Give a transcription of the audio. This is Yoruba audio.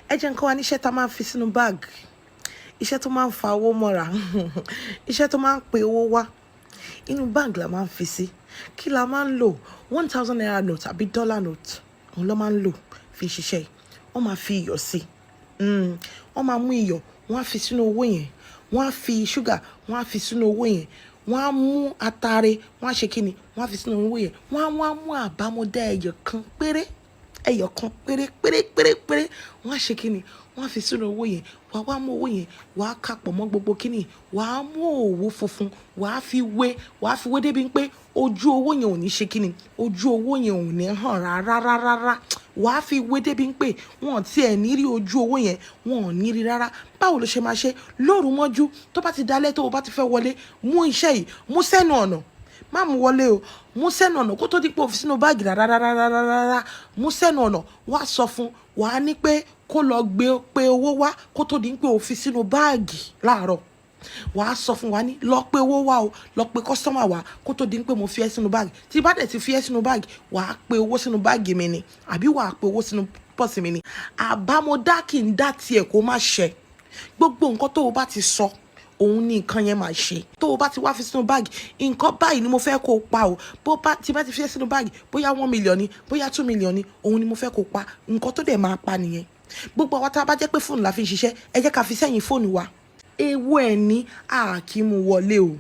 ẹ jẹ́ nǹkan wa níṣẹ́ tá a máa fi sínú báàgì, iṣẹ́ tó máa ń fa owó mọ́ra iṣẹ́ tó máa ń pe owó wá inú báàgì la máa ń fi sí. Kí la máa ń lò? 1,000 naira note àbí dollar note òun ló máa ń lò fi ṣiṣẹ́ yìí. Wọ́n máa fi iyọ̀ sí wọ́n máa mú iyọ̀ wọ́n á fi sínú owó yẹn, wọ́n á fi ṣúgà wọ́n á fi sínú owó yẹn, wọ́n á mú atare wọ́n á ṣe kíni wọ́n á fi sínú owó yẹn, wọ́n á mú àbámọ̀dá ẹyọ kan péré wọ́n á ṣe kíni wọ́n á fi sínú owó yẹn, wàá wá mú owó yẹn wàá kápọ̀ mọ́ gbogbo kíni, wàá mú òwú funfun wàá fi wé débi pé ojú owó yẹn ò ní ṣe kíni, ojú owó yẹn ò ní hàn rárá wàá fi wé débi pé wọn tí ẹ̀ ní rí ojú owó yẹn, wọn ò ní rí rárá. Báwo ló ṣe máa ṣe? Lóru mọ́jú tó bá ti dalẹ́ tó o bá ti fẹ́ wọlé, mú iṣẹ́ yìí mú sẹ́nu ọ̀nà, má mú wọlé o, mú sẹ́nu ọ̀nà kó tó di pé o fi sínú báàgì rárá, mú sẹ́nu ọ̀nà, wá sọ fún, wàá ní pé kó lọ pe owó wá kó tó di pé o fi sínú báàgì láàárọ̀. Wàá sọ fún wa ní lọ pe owó wá o, lọ pe kọ́sítọ́mà wá kó tó di pé mo fi ẹ́ sínú báàgì. Tí bá dẹ̀ ti fi ẹ́ sínú báàgì, wàá pe owó sínú báàgì mi ni àbí wàá pe owó sínú pọ́ọ̀sì mi ni. Àbámọ̀dá kì í dá tiẹ̀ kó má ṣẹ. Gbogbo nǹkan tó o bá ti sọ òun ni nǹkan yẹn máa ṣe. Tó o bá ti wá fi sínú báàgì, nǹkan báyìí ni mo fẹ́ kó o pa o. Tí bá ti fi ẹ́ sínú báàgì, bóyá 1 million ni, bóyá 2 million ni, òun ni mo fẹ́ kó o pa. Nǹkan tó dẹ̀ máa pa nìyẹn. Gbogbo àwọn tá a bá jẹ́ pé fóònù la fi ń ṣiṣẹ́, ẹ jẹ́ ká fi sẹ́yìn fóònù wa. Ewu ẹ̀ ní a kì í mú wọlé o.